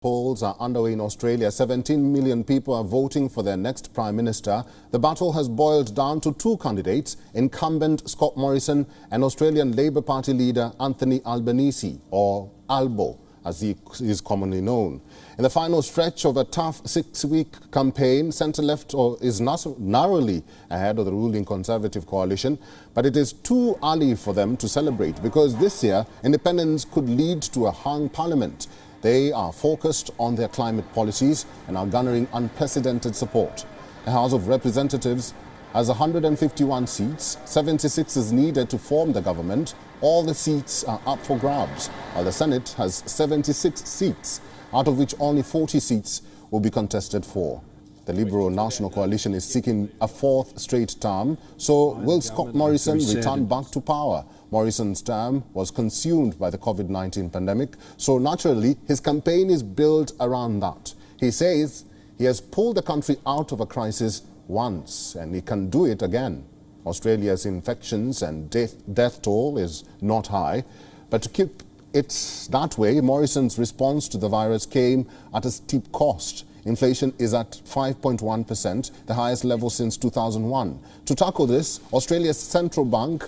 Polls are underway in Australia. 17 million people are voting for their next Prime Minister. The battle has boiled down to two candidates, incumbent Scott Morrison and Australian Labor Party leader Anthony Albanese, or Albo, as he is commonly known. In the final stretch of a tough 6-week campaign, centre-left is narrowly ahead of the ruling Conservative coalition, but it is too early for them to celebrate because this year independence could lead to a hung parliament. They are focused on their climate policies and are garnering unprecedented support. The House of Representatives has 151 seats. 76 is needed to form the government. All the seats are up for grabs, while the Senate has 76 seats, out of which only 40 seats will be contested for. The Liberal National Coalition is seeking a fourth straight term, so will Scott Morrison return back to power? Morrison's term was consumed by the COVID-19 pandemic, so naturally his campaign is built around that. He says he has pulled the country out of a crisis once and he can do it again. Australia's infections and death toll is not high, but to keep it that way, Morrison's response to the virus came at a steep cost. Inflation is at 5.1%, the highest level since 2001. To tackle this, Australia's central bank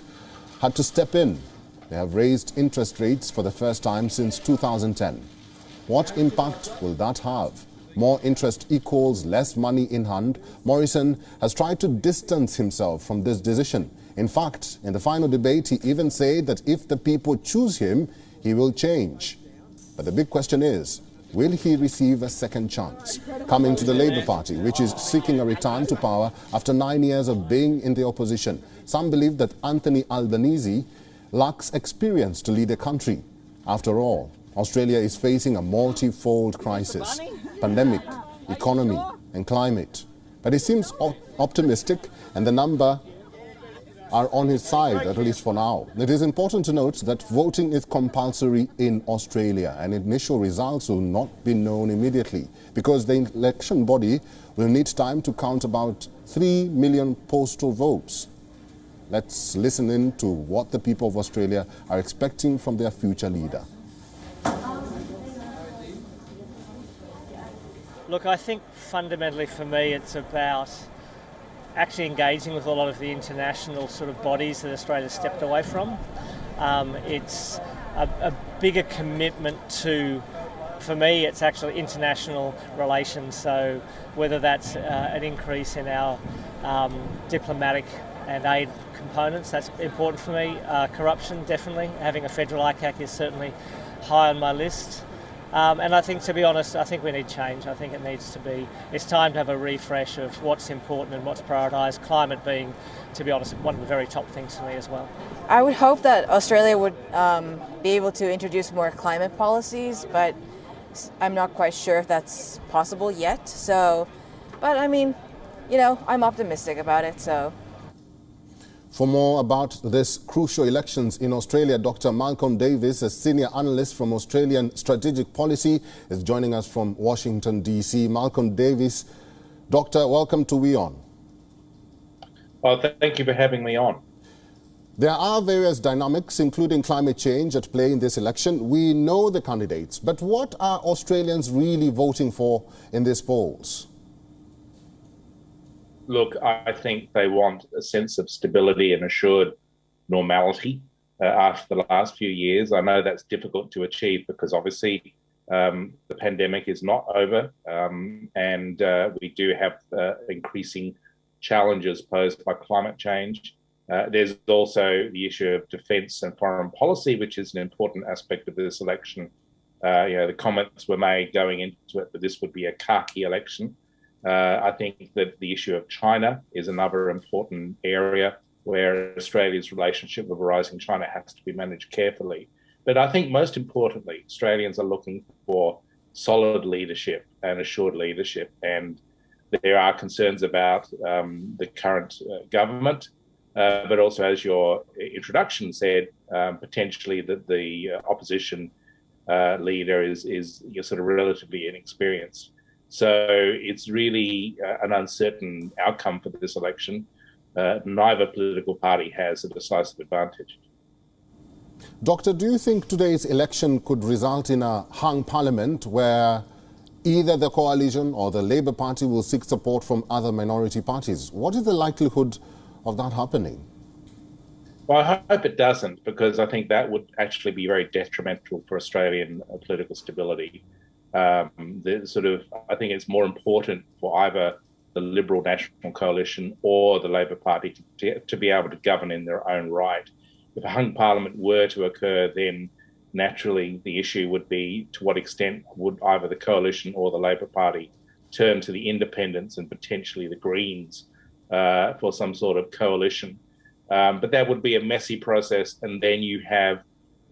had to step in. They have raised interest rates for the first time since 2010. What impact will that have? More interest equals less money in hand. Morrison has tried to distance himself from this decision. In fact, in the final debate, he even said that if the people choose him, he will change. But the big question is, will he receive a second chance? Coming to the Labour Party, which is seeking a return to power after 9 years of being in the opposition. Some believe that Anthony Albanese lacks experience to lead a country. After all, Australia is facing a multi-fold crisis: pandemic, economy and climate. But he seems optimistic, and the number are on his side, at least for now. It is important to note that voting is compulsory in Australia and initial results will not be known immediately because the election body will need time to count about 3 million postal votes. Let's listen in to what the people of Australia are expecting from their future leader. Look, I think fundamentally for me it's about actually engaging with a lot of the international sort of bodies that Australia stepped away from. It's a bigger commitment to, for me, it's actually international relations. So whether that's an increase in our diplomatic and aid components, that's important for me. Corruption, definitely. Having a federal ICAC is certainly high on my list. And I think, to be honest, I think we need change. I think it's time to have a refresh of what's important and what's prioritised, climate being, to be honest, one of the very top things for me as well. I would hope that Australia would be able to introduce more climate policies, but I'm not quite sure if that's possible yet. So, but I mean, you know, I'm optimistic about it, so. For more about this crucial elections in Australia, Dr. Malcolm Davis, a senior analyst from Australian Strategic Policy, is joining us from Washington, D.C. Malcolm Davis, Doctor, welcome to WION. Well, thank you for having me on. There are various dynamics, including climate change, at play in this election. We know the candidates, but what are Australians really voting for in these polls? Look, I think they want a sense of stability and assured normality after the last few years. I know that's difficult to achieve because obviously the pandemic is not over and we do have increasing challenges posed by climate change. There's also the issue of defence and foreign policy, which is an important aspect of this election. The comments were made going into it that this would be a khaki election. I think that the issue of China is another important area where Australia's relationship with a rising China has to be managed carefully. But I think most importantly, Australians are looking for solid leadership and assured leadership. And there are concerns about the current government, but also, as your introduction said, potentially that the opposition leader is sort of relatively inexperienced. So it's really an uncertain outcome for this election. Neither political party has a decisive advantage. Doctor, do you think today's election could result in a hung parliament where either the coalition or the Labour Party will seek support from other minority parties. What is the likelihood of that happening? Well, I hope it doesn't, because I think that would actually be very detrimental for Australian political stability. I think it's more important for either the Liberal National Coalition or the Labour Party to be able to govern in their own right. If a hung parliament were to occur, then naturally the issue would be to what extent would either the coalition or the Labour Party turn to the independents and potentially the Greens for some sort of coalition. But that would be a messy process, and then you have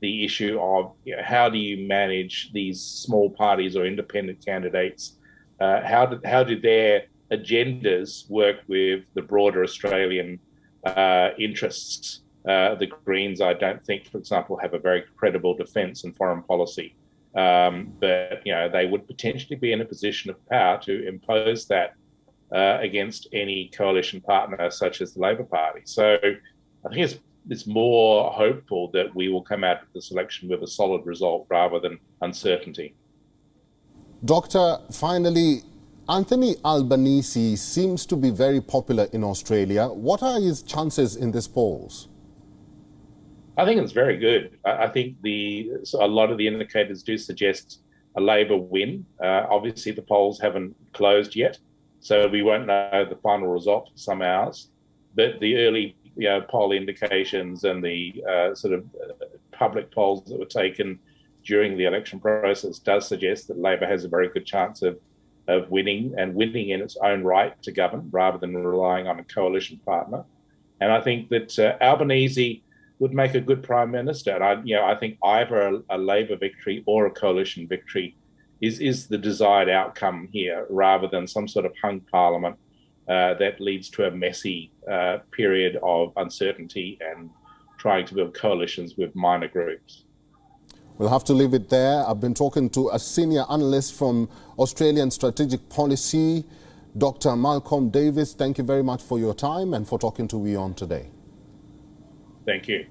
the issue of how do you manage these small parties or independent candidates? How do their agendas work with the broader Australian interests? The Greens, I don't think, for example, have a very credible defence and foreign policy, but they would potentially be in a position of power to impose that against any coalition partner, such as the Labour Party. So I think it's more hopeful that we will come out of this election with a solid result rather than uncertainty. Doctor, finally, Anthony Albanese seems to be very popular in Australia. What are his chances in these polls? I think it's very good. I think a lot of the indicators do suggest a Labor win. Obviously, the polls haven't closed yet, so we won't know the final result for some hours. But the early poll indications and the public polls that were taken during the election process does suggest that Labor has a very good chance of winning, and winning in its own right to govern rather than relying on a coalition partner. And I think that Albanese would make a good prime minister. And I think either a Labor victory or a coalition victory is the desired outcome here, rather than some sort of hung parliament that leads to a messy period of uncertainty and trying to build coalitions with minor groups. We'll have to leave it there. I've been talking to a senior analyst from Australian Strategic Policy, Dr. Malcolm Davis. Thank you very much for your time and for talking to WION today. Thank you.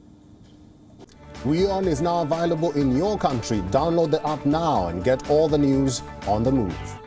WION is now available in your country. Download the app now and get all the news on the move.